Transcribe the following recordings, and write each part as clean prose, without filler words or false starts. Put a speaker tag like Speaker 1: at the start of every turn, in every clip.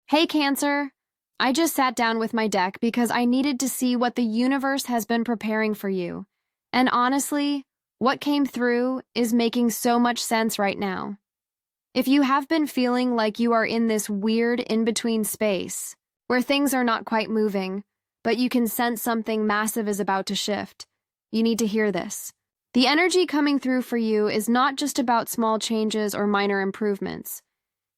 Speaker 1: Hey, Cancer! I just sat down with my deck because I needed to see what the universe has been preparing for you. And honestly, what came through is making so much sense right now. If you have been feeling like you are in this weird in-between space, where things are not quite moving, but you can sense something massive is about to shift, you need to hear this. The energy coming through for you is not just about small changes or minor improvements.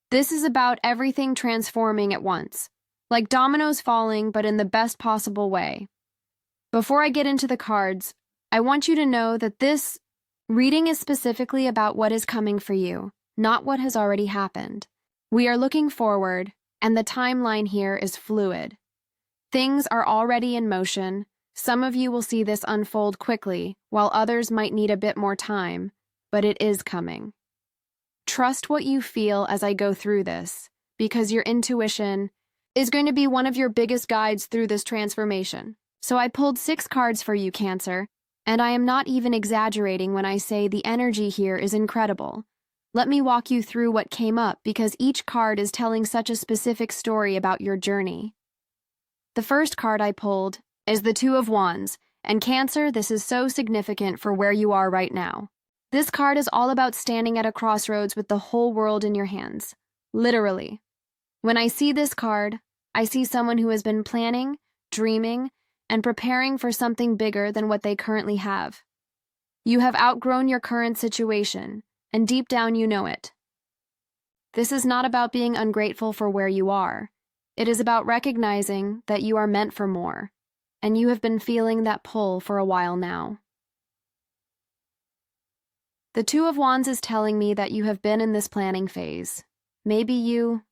Speaker 1: This is about everything transforming at once, like dominoes falling, but in the best possible way. Before I get into the cards, I want you to know that this reading is specifically about what is coming for you, not what has already happened. We are looking forward, and the timeline here is fluid. Things are already in motion. Some of you will see this unfold quickly, while others might need a bit more time, but it is coming. Trust what you feel as I go through this, because your intuition is going to be one of your biggest guides through this transformation. So I pulled 6 cards for you, Cancer, and I am not even exaggerating when I say the energy here is incredible. Let me walk you through what came up because each card is telling such a specific story about your journey. The first card I pulled is the Two of Wands, and Cancer, this is so significant for where you are right now. This card is all about standing at a crossroads with the whole world in your hands. Literally. When I see this card, I see someone who has been planning, dreaming, and preparing for something bigger than what they currently have. You have outgrown your current situation, and deep down you know it. This is not about being ungrateful for where you are. It is about recognizing that you are meant for more, and you have been feeling that pull for a while now. The Two of Wands is telling me that you have been in this planning phase. Maybe you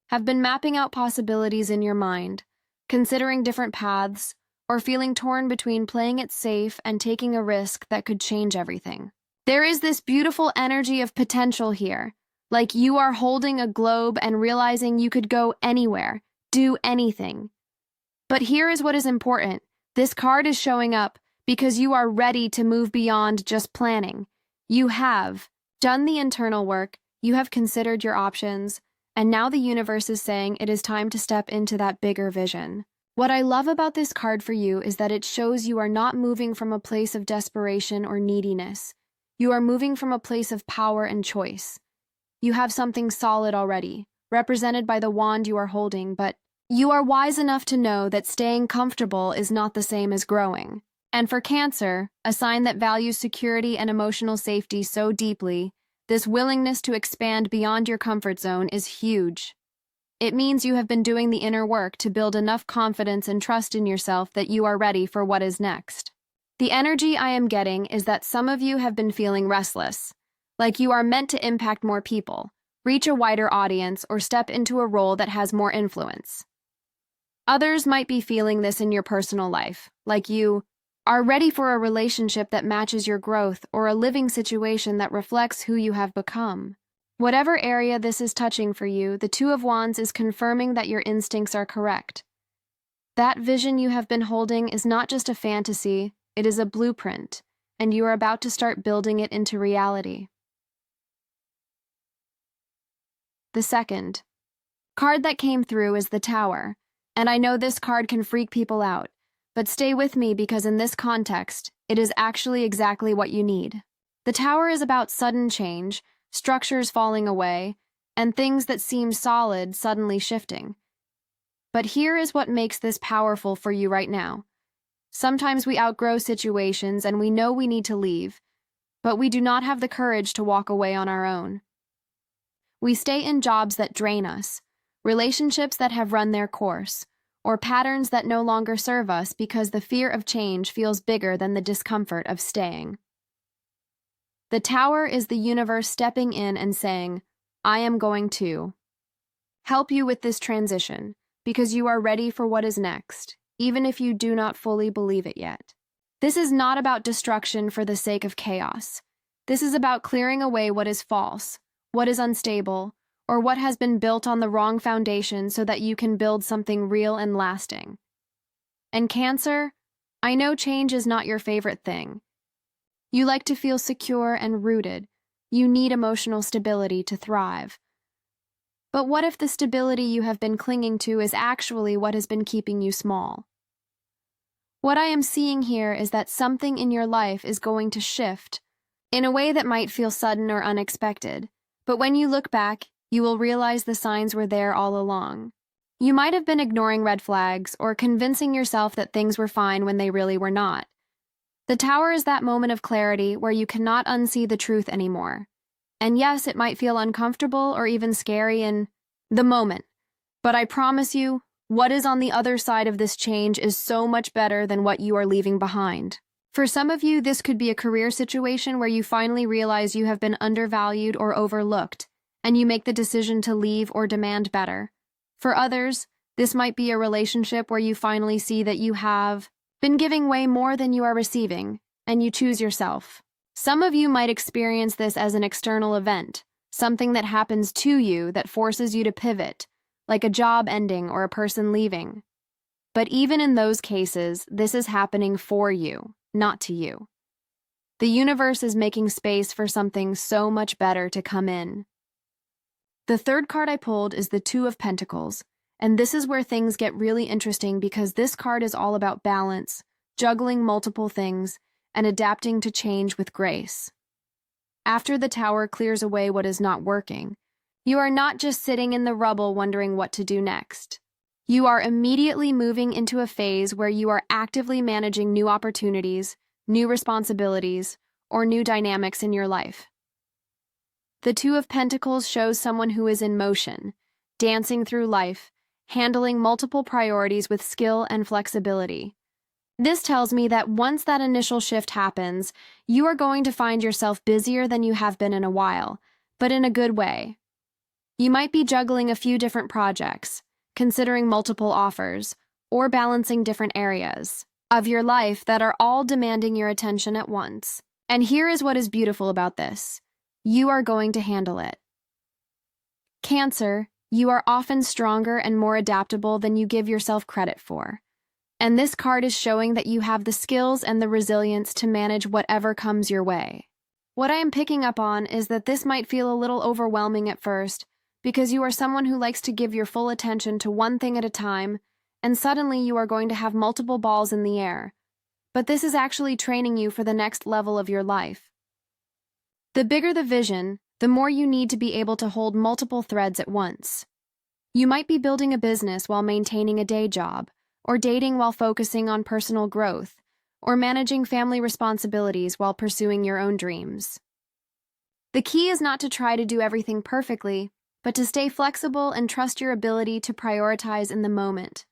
Speaker 1: have been mapping out possibilities in your mind, considering different paths, or feeling torn between playing it safe and taking a risk that could change everything. There is this beautiful energy of potential here, like you are holding a globe and realizing you could go anywhere, do anything. But here is what is important. This card is showing up because you are ready to move beyond just planning. You have done the internal work, you have considered your options, and now the universe is saying it is time to step into that bigger vision. What I love about this card for you is that it shows you are not moving from a place of desperation or neediness. You are moving from a place of power and choice. You have something solid already, represented by the wand you are holding, but you are wise enough to know that staying comfortable is not the same as growing. And for Cancer, a sign that values security and emotional safety so deeply, this willingness to expand beyond your comfort zone is huge. It means you have been doing the inner work to build enough confidence and trust in yourself that you are ready for what is next. The energy I am getting is that some of you have been feeling restless, like you are meant to impact more people, reach a wider audience, or step into a role that has more influence. Others might be feeling this in your personal life, like you are ready for a relationship that matches your growth or a living situation that reflects who you have become. Whatever area this is touching for you, the Two of Wands is confirming that your instincts are correct. That vision you have been holding is not just a fantasy, it is a blueprint, and you are about to start building it into reality. The second card that came through is the Tower, and I know this card can freak people out. But stay with me because in this context, it is actually exactly what you need. The Tower is about sudden change, structures falling away, and things that seem solid suddenly shifting. But here is what makes this powerful for you right now. Sometimes we outgrow situations and we know we need to leave, but we do not have the courage to walk away on our own. We stay in jobs that drain us, relationships that have run their course, or patterns that no longer serve us because the fear of change feels bigger than the discomfort of staying. The Tower is the universe stepping in and saying, I am going to help you with this transition because you are ready for what is next, even if you do not fully believe it yet. This is not about destruction for the sake of chaos. This is about clearing away what is false, what is unstable, or what has been built on the wrong foundation so that you can build something real and lasting. And Cancer, I know change is not your favorite thing. You like to feel secure and rooted. You need emotional stability to thrive. But what if the stability you have been clinging to is actually what has been keeping you small? What I am seeing here is that something in your life is going to shift in a way that might feel sudden or unexpected. But when you look back, you will realize the signs were there all along. You might have been ignoring red flags or convincing yourself that things were fine when they really were not. The Tower is that moment of clarity where you cannot unsee the truth anymore. And yes, it might feel uncomfortable or even scary in the moment, but I promise you, what is on the other side of this change is so much better than what you are leaving behind. For some of you, this could be a career situation where you finally realize you have been undervalued or overlooked, and you make the decision to leave or demand better. For others, this might be a relationship where you finally see that you have been giving way more than you are receiving, and you choose yourself. Some of you might experience this as an external event, something that happens to you that forces you to pivot, like a job ending or a person leaving. But even in those cases, this is happening for you, not to you. The universe is making space for something so much better to come in. The third card I pulled is the Two of Pentacles, and this is where things get really interesting because this card is all about balance, juggling multiple things, and adapting to change with grace. After the Tower clears away what is not working, you are not just sitting in the rubble wondering what to do next. You are immediately moving into a phase where you are actively managing new opportunities, new responsibilities, or new dynamics in your life. The Two of Pentacles shows someone who is in motion, dancing through life, handling multiple priorities with skill and flexibility. This tells me that once that initial shift happens, you are going to find yourself busier than you have been in a while, but in a good way. You might be juggling a few different projects, considering multiple offers, or balancing different areas of your life that are all demanding your attention at once. And here is what is beautiful about this. You are going to handle it. Cancer, you are often stronger and more adaptable than you give yourself credit for. And this card is showing that you have the skills and the resilience to manage whatever comes your way. What I am picking up on is that this might feel a little overwhelming at first, because you are someone who likes to give your full attention to one thing at a time, and suddenly you are going to have multiple balls in the air. But this is actually training you for the next level of your life. The bigger the vision, the more you need to be able to hold multiple threads at once. You might be building a business while maintaining a day job, or dating while focusing on personal growth, or managing family responsibilities while pursuing your own dreams. The key is not to try to do everything perfectly, but to stay flexible and trust your ability to prioritize in the moment.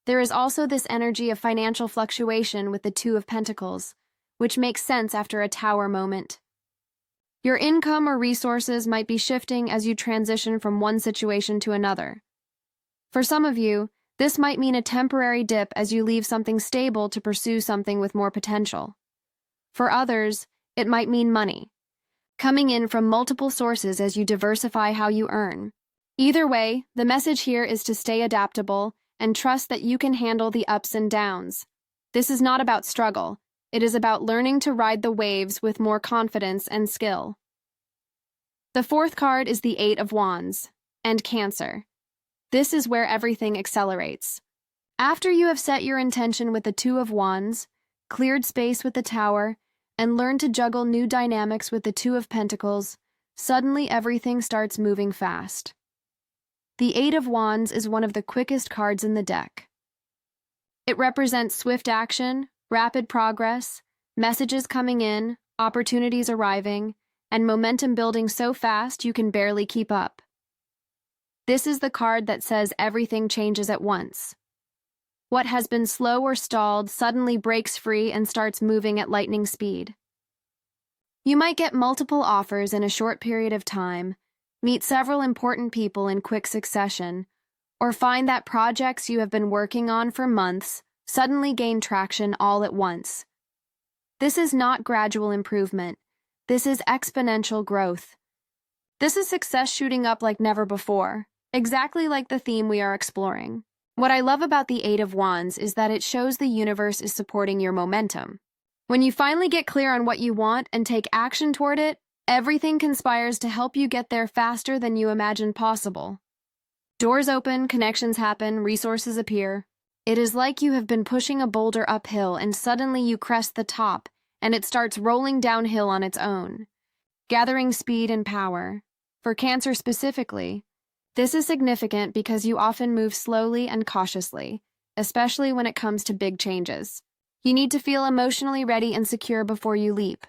Speaker 1: There is also this energy of financial fluctuation with the Two of Pentacles, which makes sense after a Tower moment. Your income or resources might be shifting as you transition from one situation to another. For some of you, this might mean a temporary dip as you leave something stable to pursue something with more potential. For others, it might mean money, coming in from multiple sources as you diversify how you earn. Either way, the message here is to stay adaptable and trust that you can handle the ups and downs. This is not about struggle. It is about learning to ride the waves with more confidence and skill. The fourth card is the Eight of Wands, and Cancer. This is where everything accelerates. After you have set your intention with the Two of Wands, cleared space with the Tower, and learned to juggle new dynamics with the Two of Pentacles, suddenly everything starts moving fast. The Eight of Wands is one of the quickest cards in the deck. It represents swift action, rapid progress, messages coming in, opportunities arriving, and momentum building so fast you can barely keep up. This is the card that says everything changes at once. What has been slow or stalled suddenly breaks free and starts moving at lightning speed. You might get multiple offers in a short period of time, meet several important people in quick succession, or find that projects you have been working on for months suddenly gain traction all at once. This is not gradual improvement. This is exponential growth. This is success shooting up like never before, exactly like the theme we are exploring. What I love about the Eight of Wands is that it shows the universe is supporting your momentum. When you finally get clear on what you want and take action toward it, Everything conspires to help you get there faster than you imagined possible. Doors open, connections happen, resources appear. It is like you have been pushing a boulder uphill and suddenly you crest the top and it starts rolling downhill on its own, gathering speed and power. For Cancer specifically, this is significant because you often move slowly and cautiously, especially when it comes to big changes. You need to feel emotionally ready and secure before you leap.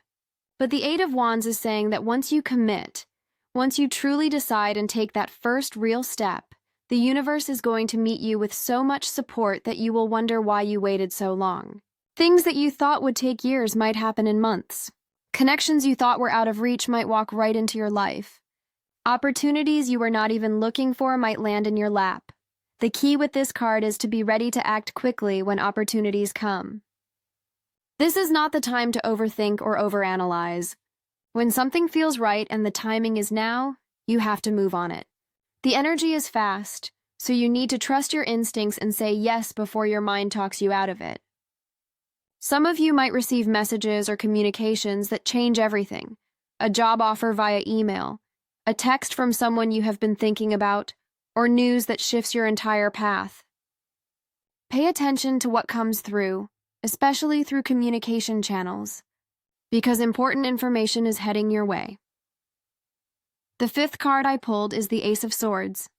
Speaker 1: But the Eight of Wands is saying that once you commit, once you truly decide and take that first real step, the universe is going to meet you with so much support that you will wonder why you waited so long. Things that you thought would take years might happen in months. Connections you thought were out of reach might walk right into your life. Opportunities you were not even looking for might land in your lap. The key with this card is to be ready to act quickly when opportunities come. This is not the time to overthink or overanalyze. When something feels right and the timing is now, you have to move on it. The energy is fast, so you need to trust your instincts and say yes before your mind talks you out of it. Some of you might receive messages or communications that change everything. A job offer via email, a text from someone you have been thinking about, or news that shifts your entire path. Pay attention to what comes through, especially through communication channels, because important information is heading your way. The fifth card I pulled is the Ace of Swords,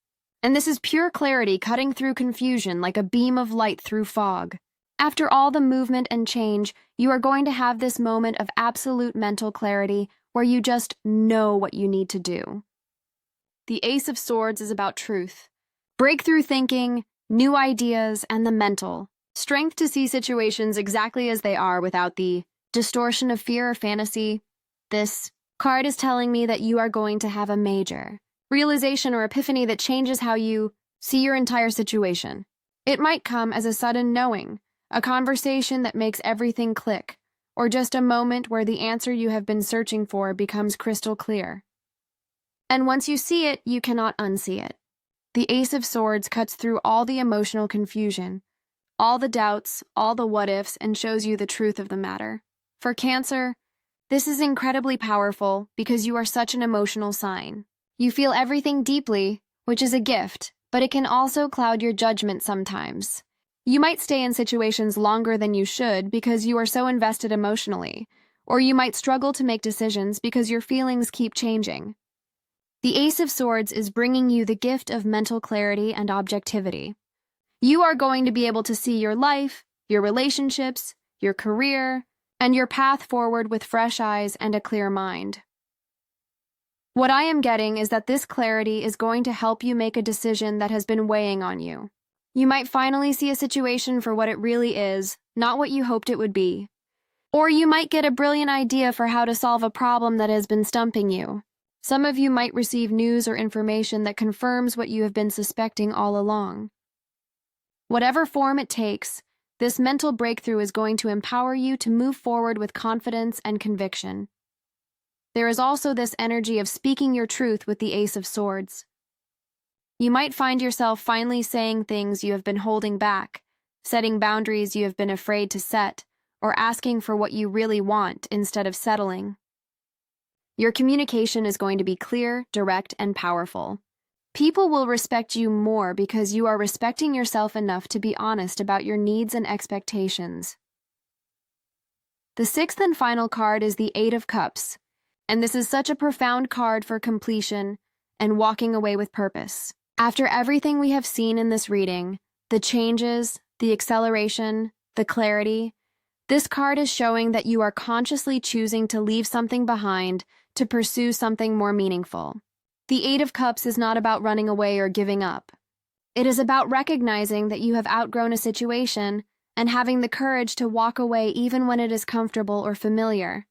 Speaker 1: and this is pure clarity cutting through confusion like a beam of light through fog. After all the movement and change, you are going to have this moment of absolute mental clarity where you just know what you need to do. The Ace of Swords is about truth, breakthrough thinking, new ideas, and the mental strength to see situations exactly as they are without the distortion of fear or fantasy. This card is telling me that you are going to have a major realization or epiphany that changes how you see your entire situation. It might come as a sudden knowing, a conversation that makes everything click, or just a moment where the answer you have been searching for becomes crystal clear. And once you see it, you cannot unsee it. The Ace of Swords cuts through all the emotional confusion, all the doubts, all the what-ifs, and shows you the truth of the matter. For Cancer, this is incredibly powerful because you are such an emotional sign. You feel everything deeply, which is a gift, but it can also cloud your judgment sometimes. You might stay in situations longer than you should because you are so invested emotionally, or you might struggle to make decisions because your feelings keep changing. The Ace of Swords is bringing you the gift of mental clarity and objectivity. You are going to be able to see your life, your relationships, your career, and your path forward with fresh eyes and a clear mind. What I am getting is that this clarity is going to help you make a decision that has been weighing on you. You might finally see a situation for what it really is, not what you hoped it would be. Or you might get a brilliant idea for how to solve a problem that has been stumping you. Some of you might receive news or information that confirms what you have been suspecting all along. Whatever form it takes, this mental breakthrough is going to empower you to move forward with confidence and conviction. There is also this energy of speaking your truth with the Ace of Swords. You might find yourself finally saying things you have been holding back, setting boundaries you have been afraid to set, or asking for what you really want instead of settling. Your communication is going to be clear, direct, and powerful. People will respect you more because you are respecting yourself enough to be honest about your needs and expectations. The sixth and final card is the Eight of Cups, and this is such a profound card for completion and walking away with purpose. After everything we have seen in this reading, the changes, the acceleration, the clarity, this card is showing that you are consciously choosing to leave something behind to pursue something more meaningful. The Eight of Cups is not about running away or giving up. It is about recognizing that you have outgrown a situation and having the courage to walk away even when it is comfortable or familiar.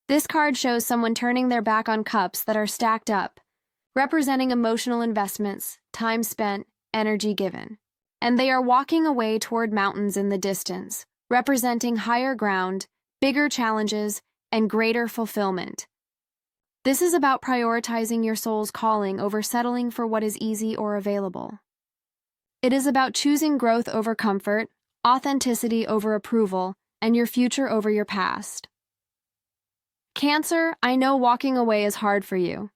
Speaker 1: This card shows someone turning their back on cups that are stacked up, representing emotional investments, time spent, energy given. And they are walking away toward mountains in the distance, representing higher ground, bigger challenges, and greater fulfillment. This is about prioritizing your soul's calling over settling for what is easy or available. It is about choosing growth over comfort, authenticity over approval, and your future over your past. Cancer, I know walking away is hard for you.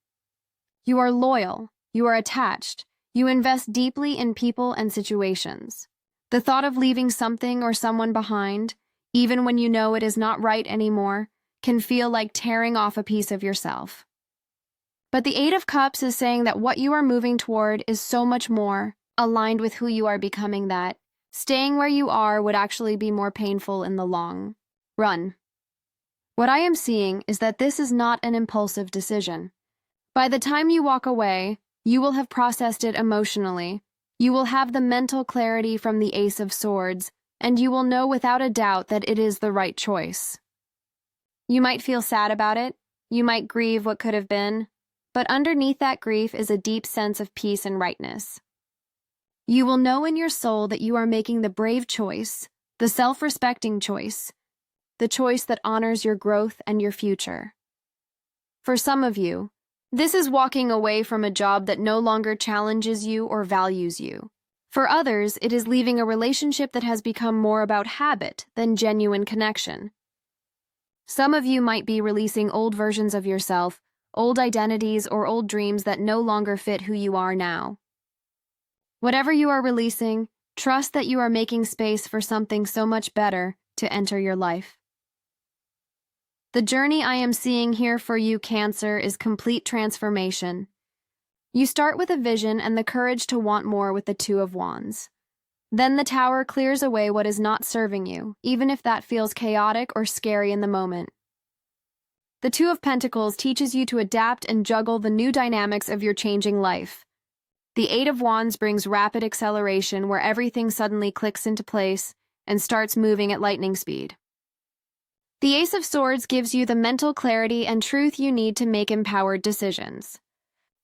Speaker 1: You are loyal, you are attached, you invest deeply in people and situations. The thought of leaving something or someone behind, even when you know it is not right anymore, can feel like tearing off a piece of yourself. But the Eight of Cups is saying that what you are moving toward is so much more aligned with who you are becoming that staying where you are would actually be more painful in the long run. What I am seeing is that this is not an impulsive decision. By the time you walk away, you will have processed it emotionally. You will have the mental clarity from the Ace of Swords, and you will know without a doubt that it is the right choice. You might feel sad about it, you might grieve what could have been, but underneath that grief is a deep sense of peace and rightness. You will know in your soul that you are making the brave choice, the self-respecting choice, the choice that honors your growth and your future. For some of you, this is walking away from a job that no longer challenges you or values you. For others, it is leaving a relationship that has become more about habit than genuine connection. Some of you might be releasing old versions of yourself, old identities or old dreams that no longer fit who you are now. Whatever you are releasing, trust that you are making space for something so much better to enter your life. The journey I am seeing here for you, Cancer, is complete transformation. You start with a vision and the courage to want more with the Two of Wands. Then the Tower clears away what is not serving you, even if that feels chaotic or scary in the moment. The Two of Pentacles teaches you to adapt and juggle the new dynamics of your changing life. The Eight of Wands brings rapid acceleration where everything suddenly clicks into place and starts moving at lightning speed. The Ace of Swords gives you the mental clarity and truth you need to make empowered decisions.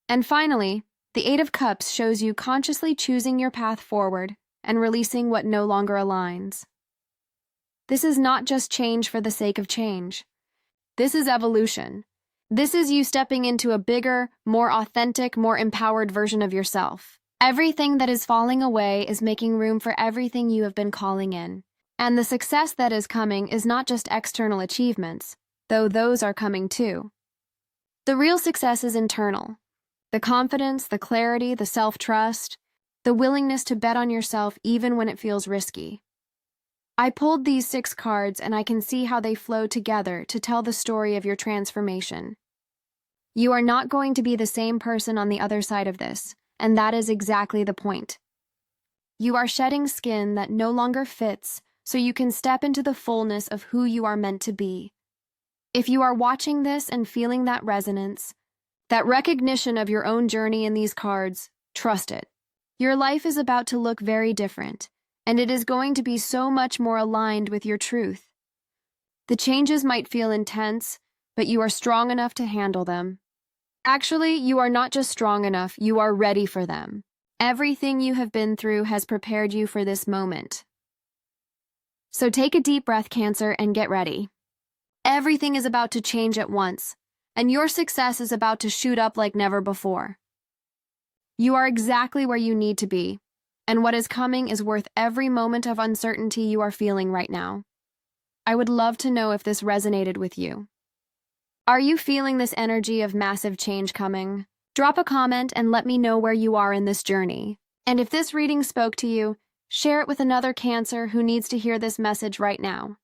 Speaker 1: And finally, the Eight of Cups shows you consciously choosing your path forward and releasing what no longer aligns. This is not just change for the sake of change. This is evolution. This is you stepping into a bigger, more authentic, more empowered version of yourself. Everything that is falling away is making room for everything you have been calling in. And the success that is coming is not just external achievements, though those are coming too. The real success is internal. The confidence, the clarity, the self-trust, the willingness to bet on yourself even when it feels risky. I pulled these 6 cards and I can see how they flow together to tell the story of your transformation. You are not going to be the same person on the other side of this, and that is exactly the point. You are shedding skin that no longer fits so you can step into the fullness of who you are meant to be. If you are watching this and feeling that resonance, that recognition of your own journey in these cards, trust it. Your life is about to look very different, and it is going to be so much more aligned with your truth. The changes might feel intense, but you are strong enough to handle them. Actually, you are not just strong enough, you are ready for them. Everything you have been through has prepared you for this moment. So take a deep breath, Cancer, and get ready. Everything is about to change at once, and your success is about to shoot up like never before. You are exactly where you need to be, and what is coming is worth every moment of uncertainty you are feeling right now. I would love to know if this resonated with you. Are you feeling this energy of massive change coming? Drop a comment and let me know where you are in this journey. And if this reading spoke to you, share it with another Cancer who needs to hear this message right now.